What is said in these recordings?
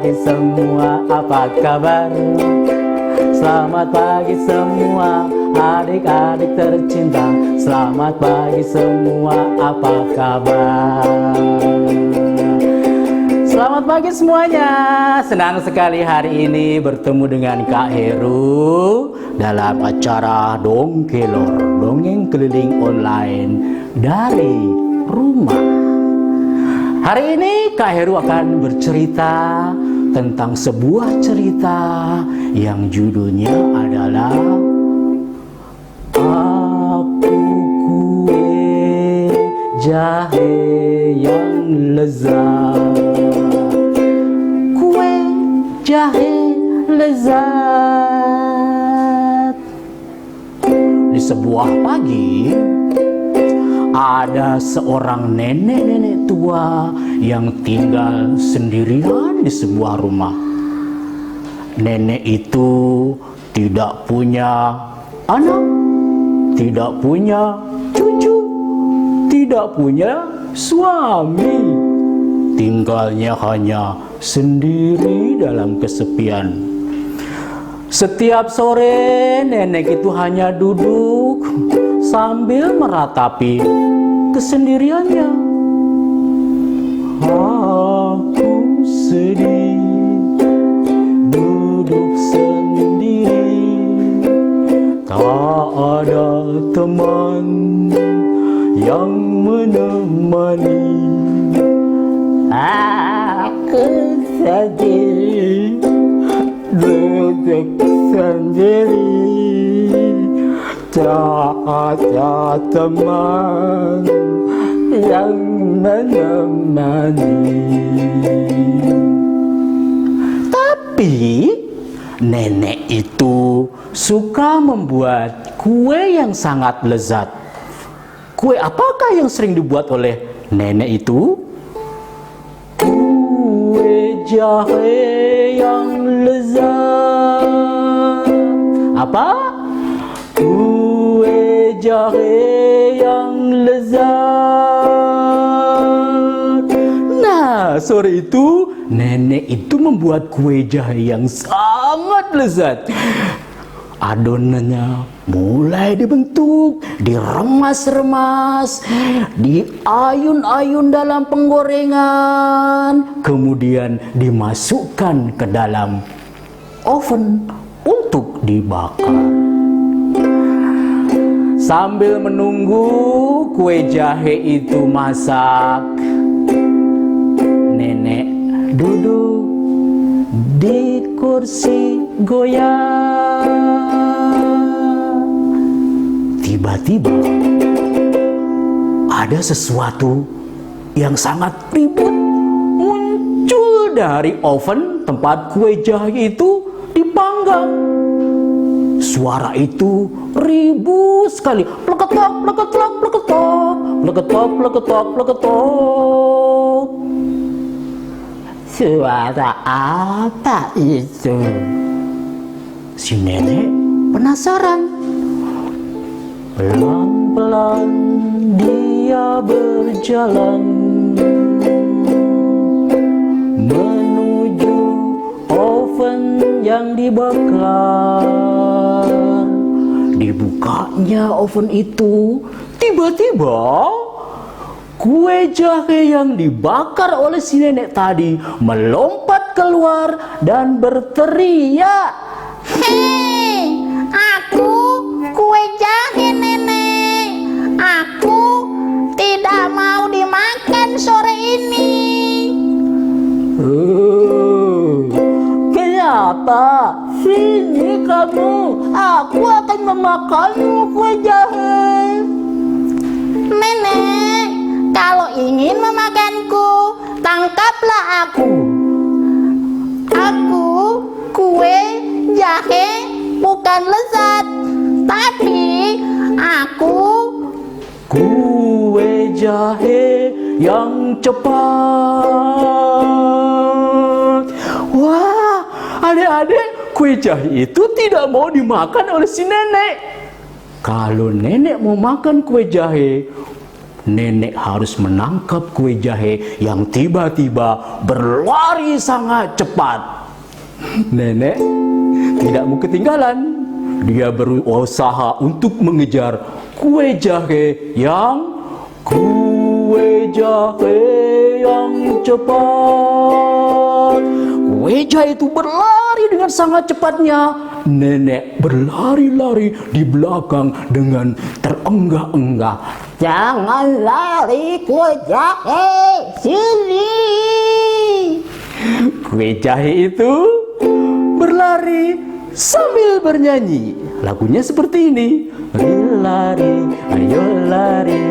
pagi semua, apa kabar? Selamat pagi semua, adik-adik tercinta. Selamat pagi semua, apa kabar? Selamat pagi semuanya. Senang sekali hari ini bertemu dengan Kak Heru dalam acara Dongkelor, dongeng keliling online dari rumah. Hari ini Kak Heru akan bercerita tentang sebuah cerita yang judulnya adalah Aku Kue Jahe yang Lezat. Kue jahe lezat. Di sebuah pagi, ada seorang nenek-nenek tua yang tinggal sendirian di sebuah rumah. Nenek itu tidak punya anak, tidak punya cucu, tidak punya suami. Tinggalnya hanya sendiri dalam kesepian. Setiap sore nenek itu hanya duduk sambil meratapi kesendiriannya. Aku sedih duduk sendiri, tak ada teman yang menemani. Aku sedih duduk sendiri, tak ada teman yang menemani. Tapi nenek itu suka membuat kue yang sangat lezat. Kue apakah yang sering dibuat oleh nenek itu? Kue jahe yang lezat. Apa? Kue jahe yang lezat. Nah, sore itu nenek itu membuat kue jahe yang sangat lezat. Adonannya mulai dibentuk, diremas-remas, diayun-ayun dalam penggorengan, kemudian dimasukkan ke dalam oven untuk dibakar. Sambil menunggu kue jahe itu masak, nenek duduk di kursi goyang. Tiba-tiba ada sesuatu yang sangat ribut muncul dari oven tempat kue jahe itu dipanggang. Suara itu ribut sekali. Pleketok, pleketok, pleketok, pleketok, pleketok, pleketok. Suara apa itu? Si nenek penasaran. Pelan-pelan dia berjalan menuju oven yang dibakar. Dibukanya oven itu, tiba-tiba kue jahe yang dibakar oleh si nenek tadi melompat keluar dan berteriak, "Hei, aku kue jahe nenek. Aku tidak mau dimakan sore ini." Kenapa? Sini kamu, aku akan memakanmu kue jahe. Nenek, kalau ingin memakanku, tangkaplah aku. Aku kue jahe bukan lezat, tapi aku kue jahe yang cepat. Wah, adik-adik, kue jahe itu tidak mau dimakan oleh si nenek. Kalau nenek mau makan kue jahe, nenek harus menangkap kue jahe yang tiba-tiba berlari sangat cepat. Nenek tidak mau ketinggalan. Dia berusaha untuk mengejar kue jahe yang cepat. Kue jahe itu berlari dengan sangat cepatnya. Nenek berlari-lari di belakang dengan terenggah-enggah. Jangan lari kue jahe, sini. Kue jahe itu berlari sambil bernyanyi. Lagunya seperti ini. Lari, ayo lari,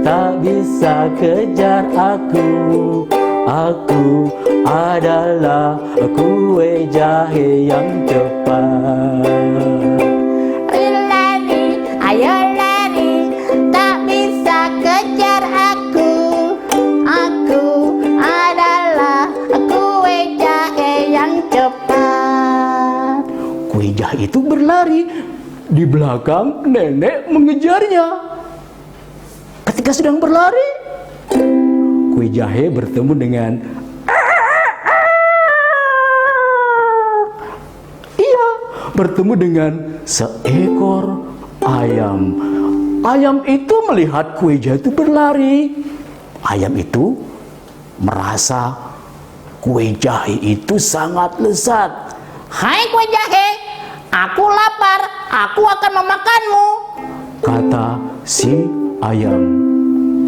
tak bisa kejar aku. Aku adalah kue jahe yang cepat. Lari, ayo lari, tak bisa kejar aku. Aku adalah kue jahe yang cepat. Kue jahe itu berlari. Di belakang nenek mengejarnya. Ketika sedang berlari, kue jahe bertemu dengan bertemu dengan seekor ayam. Ayam itu melihat kue jahe itu berlari. Ayam itu merasa kue jahe itu sangat lezat. Hai kue jahe, aku lapar, aku akan memakanmu, kata si ayam.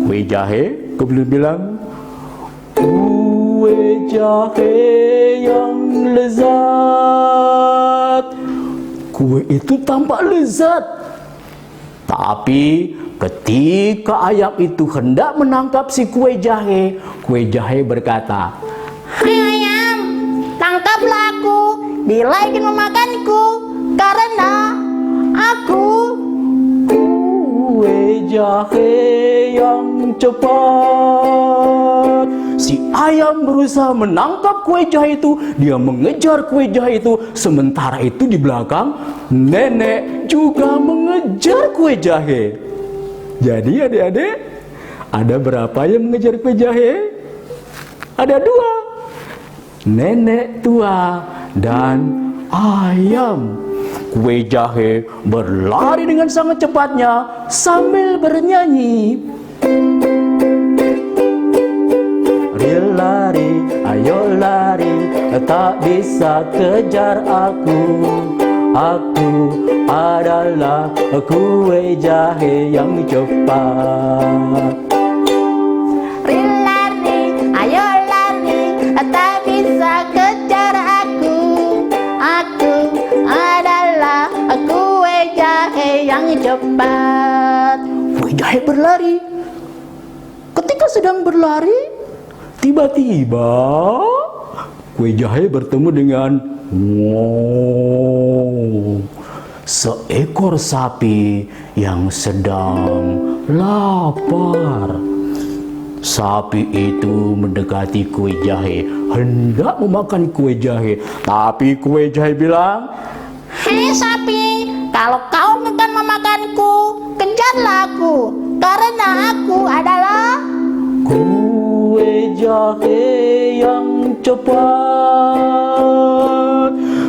Kue jahe kemudian bilang, kue jahe yang lezat. Kue itu tampak lezat. Tapi ketika ayam itu hendak menangkap si kue jahe berkata, hai ayam, tangkaplah aku bila ingin memakanku, karena aku kue jahe yang cepat. Si ayam berusaha menangkap kue jahe itu. Dia mengejar kue jahe itu. Sementara itu di belakang nenek juga mengejar kue jahe. Jadi adik-adik, ada berapa yang mengejar kue jahe? Ada 2. Nenek tua dan ayam. Kue jahe berlari dengan sangat cepatnya sambil bernyanyi. Lari, ayo lari, tak bisa kejar aku. Aku adalah kue jahe yang cepat. lari, ayo lari, tak bisa kejar aku. Aku adalah kue jahe yang cepat. Kue jahe berlari. Ketika sedang berlari, tiba-tiba kue jahe bertemu dengan seekor sapi yang sedang lapar. Sapi itu mendekati kue jahe, hendak memakan kue jahe. Tapi kue jahe bilang, Hei sapi, kalau kau bukan memakanku, kejarlah aku, karena aku adalah kue jahe yang cepat.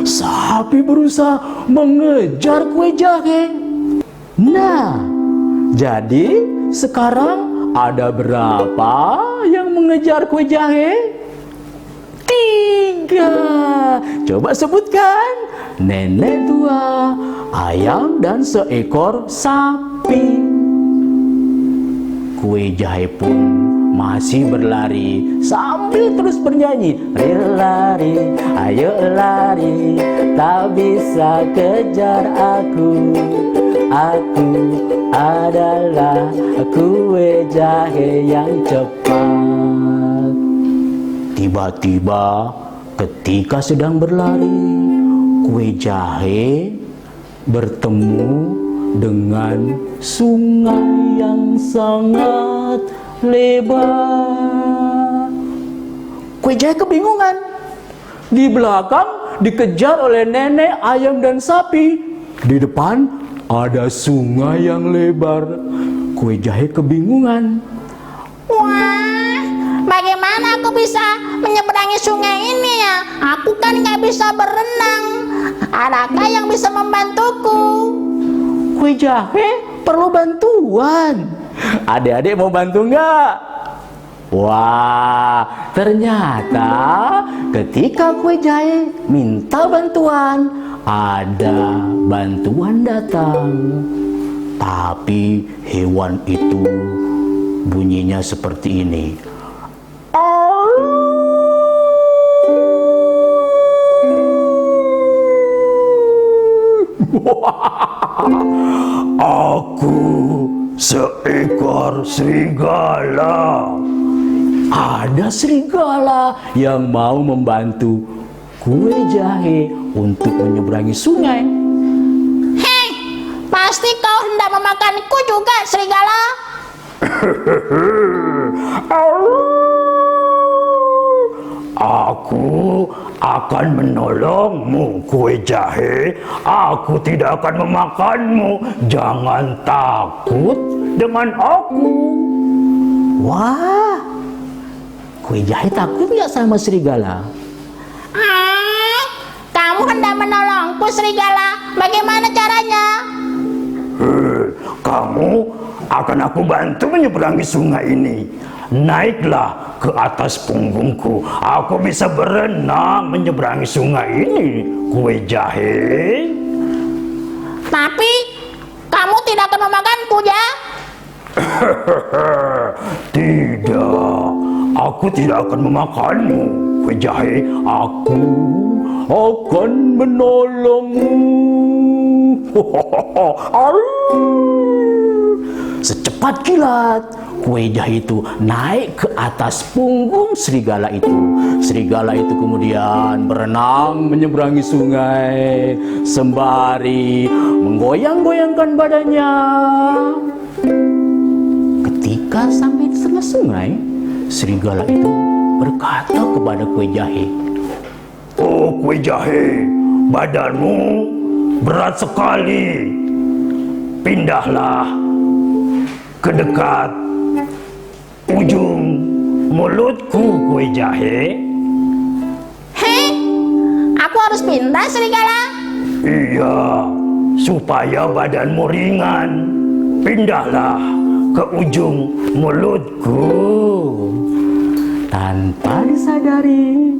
Sapi berusaha mengejar kue jahe. Nah, jadi sekarang ada berapa yang mengejar kue jahe? 3. Coba sebutkan. Nenek tua, ayam, dan seekor sapi. Kue jahe pun masih berlari sambil terus bernyanyi. Lari, ayo lari, tak bisa kejar aku. Aku adalah kue jahe yang cepat. Tiba-tiba ketika sedang berlari, kue jahe bertemu dengan sungai yang sangat lebar. Kue jahe kebingungan. Di belakang dikejar oleh nenek, ayam, dan sapi. Di depan ada sungai yang lebar. Kue jahe kebingungan. Wah, bagaimana aku bisa menyeberangi sungai ini ya? Aku kan nggak bisa berenang. Adakah yang bisa membantuku? Kue jahe perlu bantuan. Adik-adik mau bantu nggak? Wah, ternyata ketika kue jahe minta bantuan, ada bantuan datang. Tapi hewan itu bunyinya seperti ini. Aku seekor serigala. Ada serigala yang mau membantu kue jahe untuk menyeberangi sungai. Hei, pasti kau hendak memakanku juga, serigala. Aku akan menolongmu, kue jahe. Aku tidak akan memakanmu. Jangan takut dengan aku. Wah, kue jahe takut nggak sama serigala? Kamu hendak menolongku, serigala. Bagaimana caranya? Kamu akan aku bantu menyeberangi sungai ini. Naiklah ke atas punggungku. Aku bisa berenang menyeberangi sungai ini, kue jahe. Tapi kamu tidak akan memakanku, ya? Tidak, aku tidak akan memakanmu, kue jahe. Aku akan menolongmu. Secepat kilat, kue jahe itu naik ke atas punggung serigala itu. Serigala itu kemudian berenang menyeberangi sungai sembari menggoyang-goyangkan badannya. Ketika sampai di tengah sungai, serigala itu berkata kepada kue jahe, "Oh, kue jahe, badanmu berat sekali. Pindahlah ke dekat ujung mulutku, kue jahe." Hei, aku harus pindah, serigala? Iya, supaya badanmu ringan. Pindahlah ke ujung mulutku. Tanpa disadari,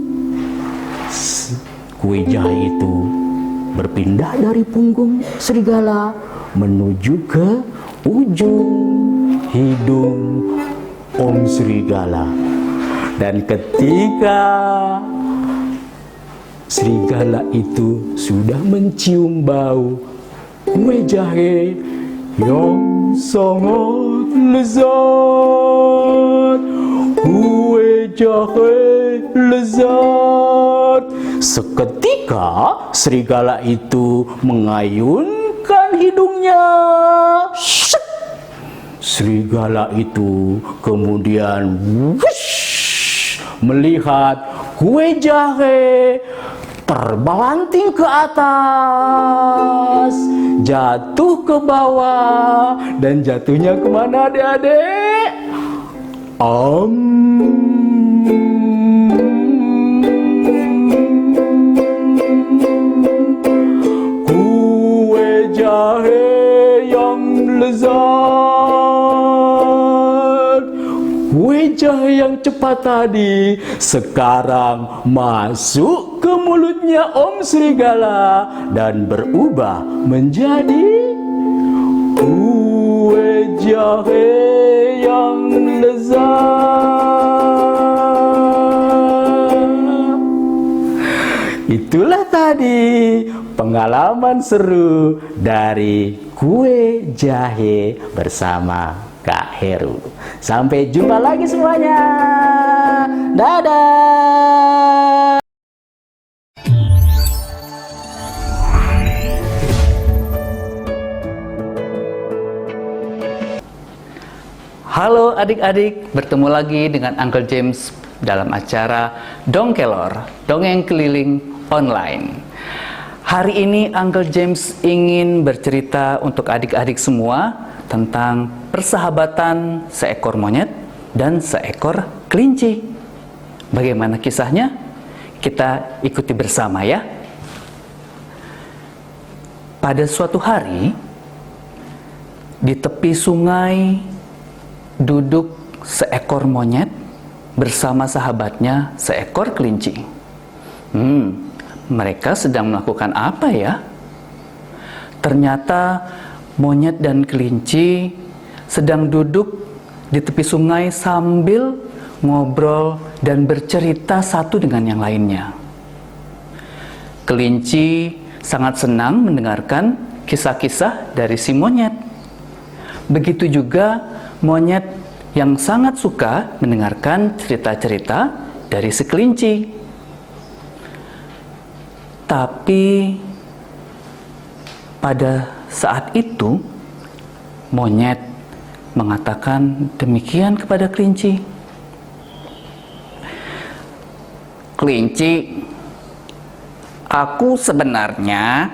kue jahe itu berpindah dari punggung serigala menuju ke ujung hidung Om Serigala. Dan ketika serigala itu sudah mencium bau kue jahe yang sangat lezat, kue jahe lezat, seketika serigala itu mengayunkan hidungnya. Serigala itu kemudian melihat kue jahe terbalanting ke atas, jatuh ke bawah, dan jatuhnya kemana, adik-adik? Kue jahe yang lezat, kue jahe yang cepat tadi sekarang masuk ke mulutnya Om Serigala dan berubah menjadi kue jahe yang lezat. Itulah tadi pengalaman seru dari kue jahe bersama Kak Heru. Sampai jumpa lagi semuanya. Dadah. Halo adik-adik, bertemu lagi dengan Uncle James dalam acara Dongkelor, Dongeng Keliling Online. Hari ini Uncle James ingin bercerita untuk adik-adik semua tentang persahabatan seekor monyet dan seekor kelinci. Bagaimana kisahnya? Kita ikuti bersama ya. Pada suatu hari, di tepi sungai duduk seekor monyet bersama sahabatnya seekor kelinci. Mereka sedang melakukan apa ya? Ternyata monyet dan kelinci sedang duduk di tepi sungai sambil ngobrol dan bercerita satu dengan yang lainnya. Kelinci sangat senang mendengarkan kisah-kisah dari si monyet. Begitu juga monyet yang sangat suka mendengarkan cerita-cerita dari si kelinci. Tapi pada saat itu monyet mengatakan demikian kepada kelinci. Kelinci, aku sebenarnya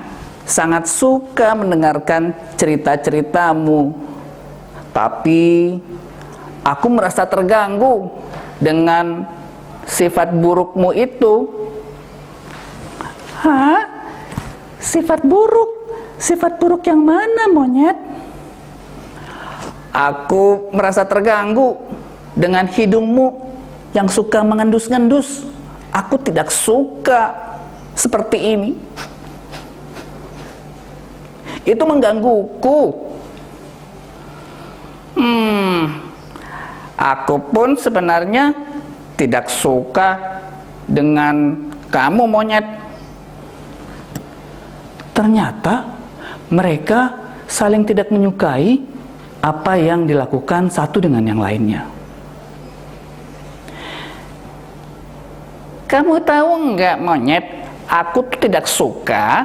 sangat suka mendengarkan cerita-ceritamu, tapi aku merasa terganggu dengan sifat burukmu itu. Hah? Sifat buruk? Sifat buruk yang mana, monyet? Aku merasa terganggu dengan hidungmu yang suka mengendus-ngendus. Aku tidak suka seperti ini. Itu menggangguku. Aku pun sebenarnya tidak suka dengan kamu, monyet. Ternyata mereka saling tidak menyukai apa yang dilakukan satu dengan yang lainnya. Kamu tahu enggak, monyet, aku tuh tidak suka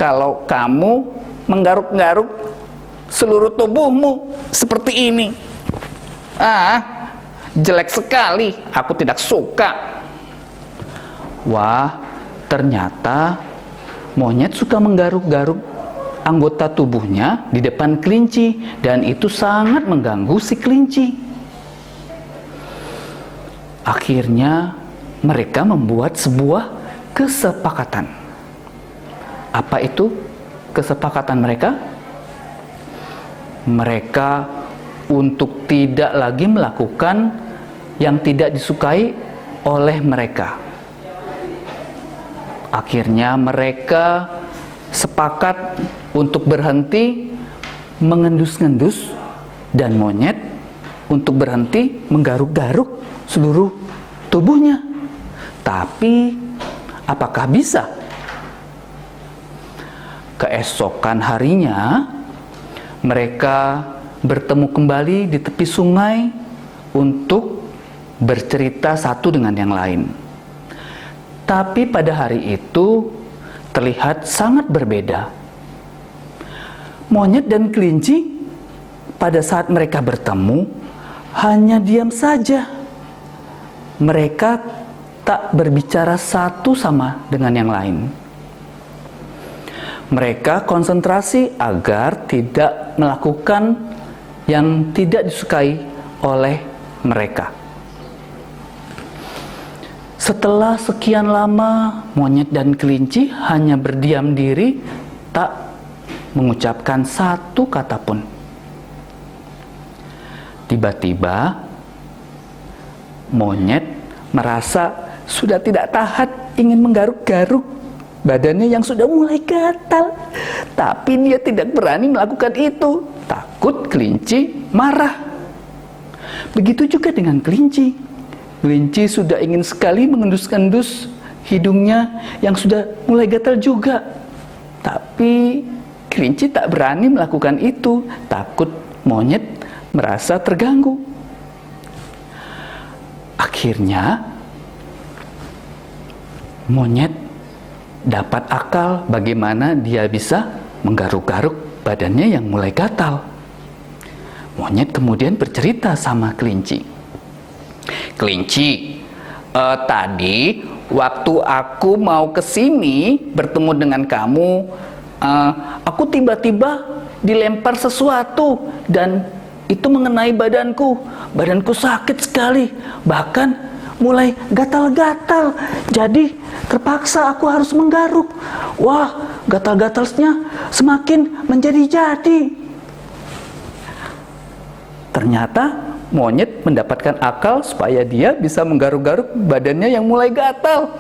kalau kamu menggaruk-garuk seluruh tubuhmu seperti ini. Jelek sekali, aku tidak suka. Wah, ternyata monyet suka menggaruk-garuk anggota tubuhnya di depan kelinci, dan itu sangat mengganggu si kelinci. Akhirnya mereka membuat sebuah kesepakatan. Apa itu kesepakatan mereka? Mereka untuk tidak lagi melakukan yang tidak disukai oleh mereka. Akhirnya mereka sepakat untuk berhenti mengendus-ngendus dan monyet untuk berhenti menggaruk-garuk seluruh tubuhnya. Tapi apakah bisa? Keesokan harinya mereka bertemu kembali di tepi sungai untuk bercerita satu dengan yang lain. Tapi pada hari itu terlihat sangat berbeda. Monyet dan kelinci pada saat mereka bertemu hanya diam saja. Mereka tak berbicara satu sama dengan yang lain. Mereka konsentrasi agar tidak melakukan yang tidak disukai oleh mereka. Setelah sekian lama, monyet dan kelinci hanya berdiam diri, tak mengucapkan satu kata pun. Tiba-tiba, monyet merasa sudah tidak tahan, ingin menggaruk-garuk badannya yang sudah mulai gatal. Tapi dia tidak berani melakukan itu, takut kelinci marah. Begitu juga dengan kelinci. Kelinci sudah ingin sekali mengendus-endus hidungnya yang sudah mulai gatal juga. Tapi kelinci tak berani melakukan itu, takut monyet merasa terganggu. Akhirnya monyet dapat akal bagaimana dia bisa menggaruk-garuk badannya yang mulai gatal. Monyet kemudian bercerita sama kelinci. Kelinci, tadi waktu aku mau kesini bertemu dengan kamu, aku tiba-tiba dilempar sesuatu dan itu mengenai badanku. Badanku sakit sekali, bahkan mulai gatal-gatal. Jadi terpaksa aku harus menggaruk. Wah, gatal-gatalnya semakin menjadi-jadi. Ternyata monyet mendapatkan akal supaya dia bisa menggaruk-garuk badannya yang mulai gatal.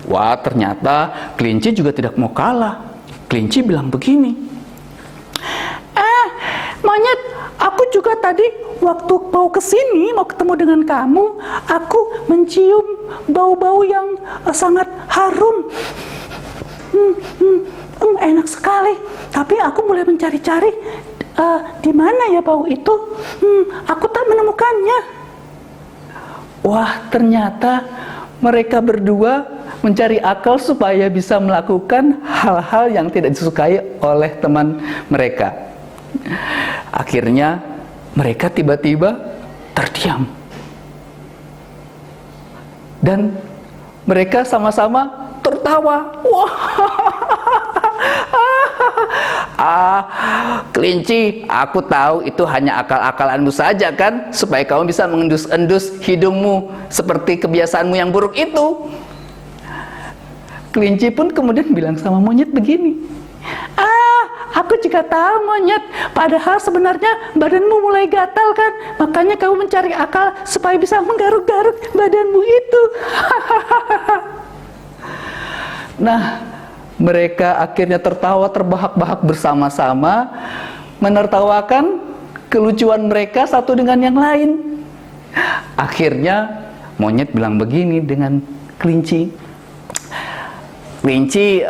Wah, ternyata kelinci juga tidak mau kalah. Kelinci bilang begini, Monyet, aku juga tadi waktu mau kesini, mau ketemu dengan kamu, aku mencium bau-bau yang sangat harum. Enak sekali. Tapi aku mulai mencari-cari di mana ya bau itu. Aku tak menemukannya. wah, ternyata mereka berdua mencari akal supaya bisa melakukan hal-hal yang tidak disukai oleh teman mereka. Akhirnya mereka tiba-tiba terdiam dan mereka sama-sama tertawa. Wah, kelinci, aku tahu itu hanya akal-akalanmu saja kan, supaya kamu bisa mengendus-endus hidungmu seperti kebiasaanmu yang buruk itu. Kelinci pun kemudian bilang sama monyet begini, Aku juga tahu monyet, padahal sebenarnya badanmu mulai gatal kan, makanya kamu mencari akal supaya bisa menggaruk-garuk badanmu itu. Nah, mereka akhirnya tertawa terbahak-bahak bersama-sama, menertawakan kelucuan mereka satu dengan yang lain. Akhirnya monyet bilang begini dengan kelinci, kelinci,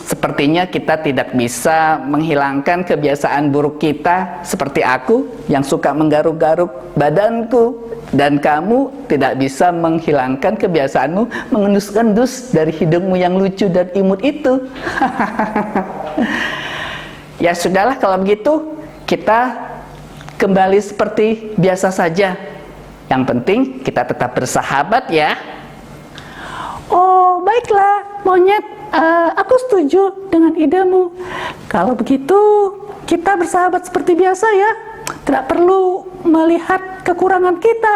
sepertinya kita tidak bisa menghilangkan kebiasaan buruk kita seperti aku yang suka menggaruk-garuk badanku, dan kamu tidak bisa menghilangkan kebiasaanmu mengendus-endus dari hidungmu yang lucu dan imut itu. Ya sudahlah, kalau begitu kita kembali seperti biasa saja. Yang penting kita tetap bersahabat ya. Oh, baiklah, monyet. Aku setuju dengan idemu. Kalau begitu, kita bersahabat seperti biasa ya. Tidak perlu melihat kekurangan kita.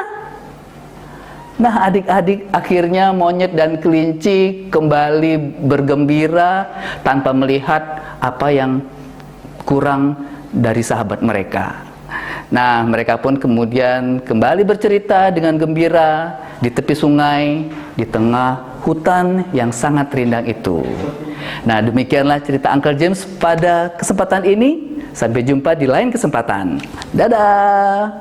Nah, adik-adik, akhirnya monyet dan kelinci kembali bergembira tanpa melihat apa yang kurang dari sahabat mereka. Nah, mereka pun kemudian kembali bercerita dengan gembira di tepi sungai, di tengah hutan yang sangat rindang itu. Nah, demikianlah cerita Uncle James pada kesempatan ini. Sampai jumpa di lain kesempatan. Dadah!